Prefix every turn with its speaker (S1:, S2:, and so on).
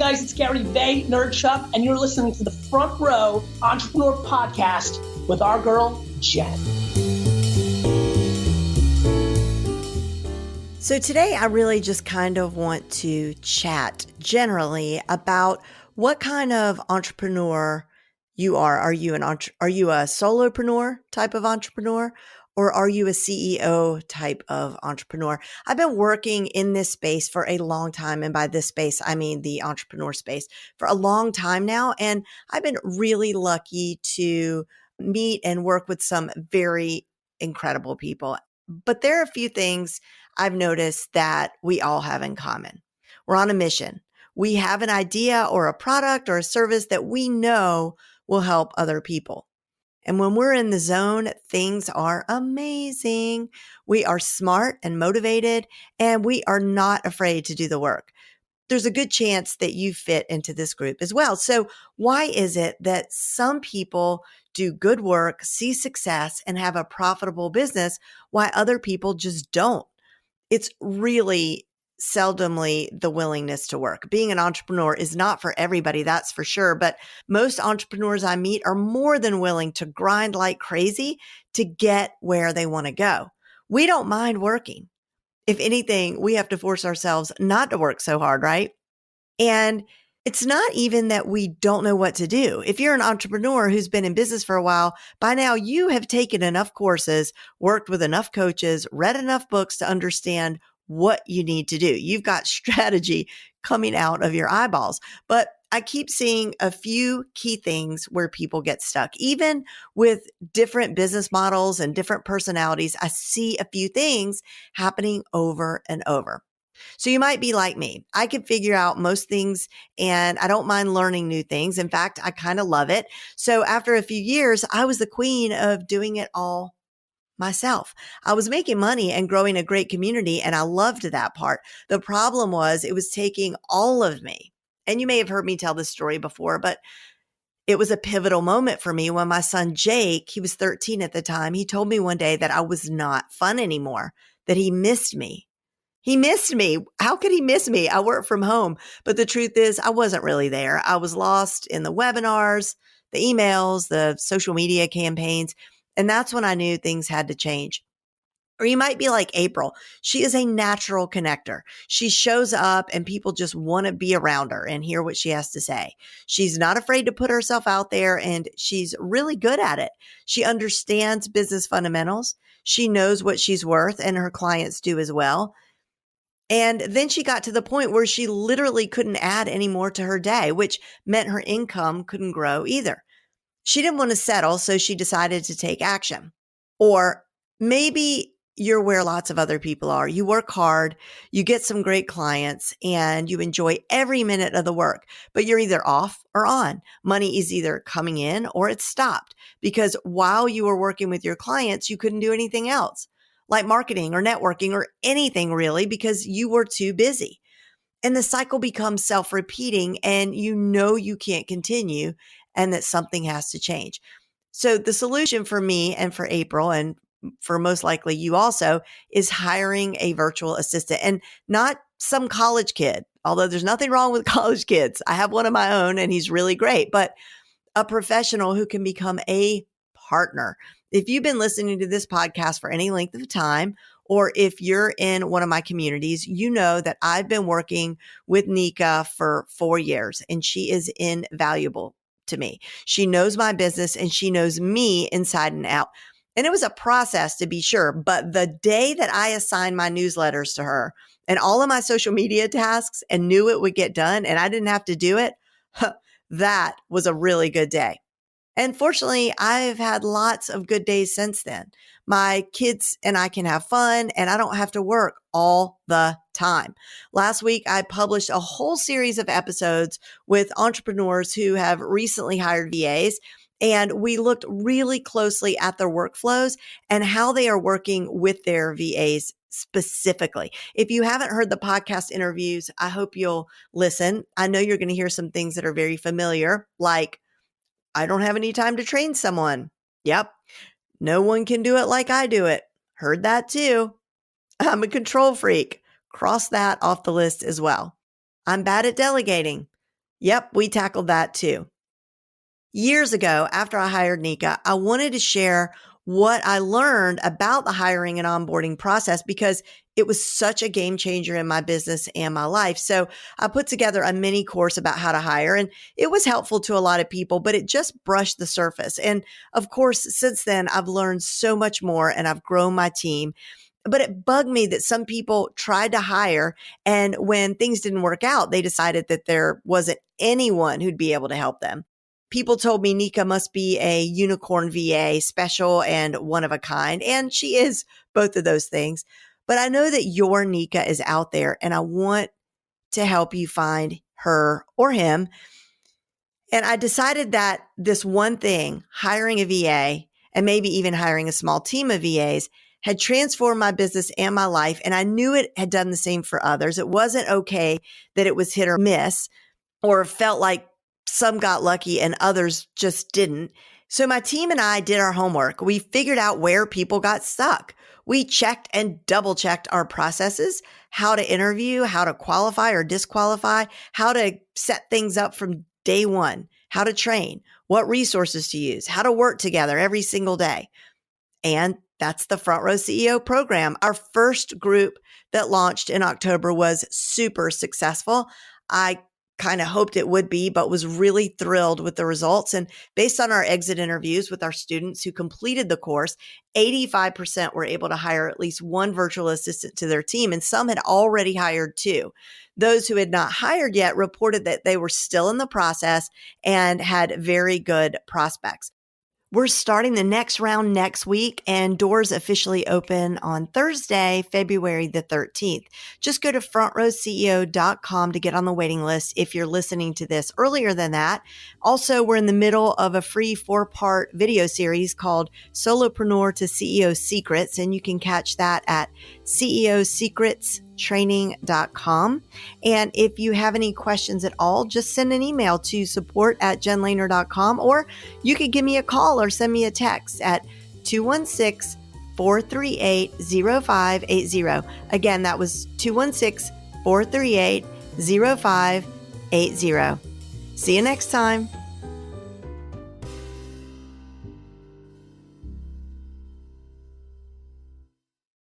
S1: guys, it's Gary Vaynerchuk, and you're listening to the Front Row Entrepreneur Podcast with our girl, Jen.
S2: So today I really just kind of want to chat generally about what kind of entrepreneur you are. Are you a solopreneur type of entrepreneur, or are you a CEO type of entrepreneur? I've been working in this space for a long time. And by this space, I mean the entrepreneur space for a long time now. And I've been really lucky to meet and work with some very incredible people. But there are a few things I've noticed that we all have in common. We're on a mission. We have an idea or a product or a service that we know will help other people. And when we're in the zone, things are amazing. We are smart and motivated, and we are not afraid to do the work. There's a good chance that you fit into this group as well. So why is it that some people do good work, see success, and have a profitable business while other people just don't? It's really seldomly the willingness to work. Being an entrepreneur is not for everybody, that's for sure. But most entrepreneurs I meet are more than willing to grind like crazy to get where they want to go. We don't mind working. If anything, we have to force ourselves not to work so hard, right? And it's not even that we don't know what to do. If you're an entrepreneur who's been in business for a while, by now you have taken enough courses, worked with enough coaches, read enough books to understand what you need to do. You've got strategy coming out of your eyeballs. But I keep seeing a few key things where people get stuck. Even with different business models and different personalities, I see a few things happening over and over. So you might be like me. I can figure out most things and I don't mind learning new things. In fact, I kind of love it. So after a few years, I was the queen of doing it all myself. I was making money and growing a great community, and I loved that part. The problem was it was taking all of me. And you may have heard me tell this story before, but it was a pivotal moment for me when my son Jake, he was 13 at the time, he told me one day that I was not fun anymore, that he missed me. He missed me. How could he miss me? I work from home. But the truth is, I wasn't really there. I was lost in the webinars, the emails, the social media campaigns. And that's when I knew things had to change. Or you might be like April. She is a natural connector. She shows up and people just want to be around her and hear what she has to say. She's not afraid to put herself out there, and she's really good at it. She understands business fundamentals. She knows what she's worth, and her clients do as well. And then she got to the point where she literally couldn't add any more to her day, which meant her income couldn't grow either. She didn't want to settle, so she decided to take action. Or maybe you're where lots of other people are. You work hard, you get some great clients, and you enjoy every minute of the work, but you're either off or on. Money is either coming in or it's stopped, because while you were working with your clients, you couldn't do anything else, like marketing or networking or anything really, because you were too busy. And the cycle becomes self-repeating, and you know you can't continue and that something has to change. So the solution for me and for April, and for most likely you also, is hiring a virtual assistant, and not some college kid, although there's nothing wrong with college kids. I have one of my own and he's really great, but a professional who can become a partner. If you've been listening to this podcast for any length of time, or if you're in one of my communities, you know that I've been working with Nika for 4 years, and she is invaluable to me. She knows my business and she knows me inside and out. And it was a process, to be sure, but the day that I assigned my newsletters to her and all of my social media tasks and knew it would get done and I didn't have to do it, that was a really good day. And fortunately, I've had lots of good days since then. My kids and I can have fun, and I don't have to work all the time. Last week, I published a whole series of episodes with entrepreneurs who have recently hired VAs, and we looked really closely at their workflows and how they are working with their VAs specifically. If you haven't heard the podcast interviews, I hope you'll listen. I know you're going to hear some things that are very familiar, like, I don't have any time to train someone. Yep. No one can do it like I do it. Heard that too. I'm a control freak. Cross that off the list as well. I'm bad at delegating. Yep, we tackled that too. Years ago, after I hired Nika, I wanted to share what I learned about the hiring and onboarding process because it was such a game changer in my business and my life. So I put together a mini course about how to hire, and it was helpful to a lot of people, but it just brushed the surface. And of course, since then, I've learned so much more and I've grown my team. But it bugged me that some people tried to hire, and when things didn't work out, they decided that there wasn't anyone who'd be able to help them. People told me Nika must be a unicorn VA, special and one of a kind. And she is both of those things. But I know that your Nika is out there, and I want to help you find her or him. And I decided that this one thing, hiring a VA and maybe even hiring a small team of VAs, had transformed my business and my life. And I knew it had done the same for others. It wasn't okay that it was hit or miss, or felt like some got lucky and others just didn't. So my team and I did our homework. We figured out where people got stuck. We checked and double checked our processes, how to interview, how to qualify or disqualify, how to set things up from day one, how to train, what resources to use, how to work together every single day. And that's the Front Row CEO program. Our first group that launched in October was super successful. I kind of hoped it would be, but was really thrilled with the results. And based on our exit interviews with our students who completed the course, 85% were able to hire at least one virtual assistant to their team, and some had already hired two. Those who had not hired yet reported that they were still in the process and had very good prospects. We're starting the next round next week, and doors officially open on Thursday, February the 13th. Just go to frontrowceo.com to get on the waiting list if you're listening to this earlier than that. Also, we're in the middle of a free 4-part video series called Solopreneur to CEO Secrets, and you can catch that at ceosecretstraining.com. And if you have any questions at all, just send an email to support@jenlehner.com, or you could give me a call or send me a text at 216-438-0580. Again, that was 216-438-0580. See you next time.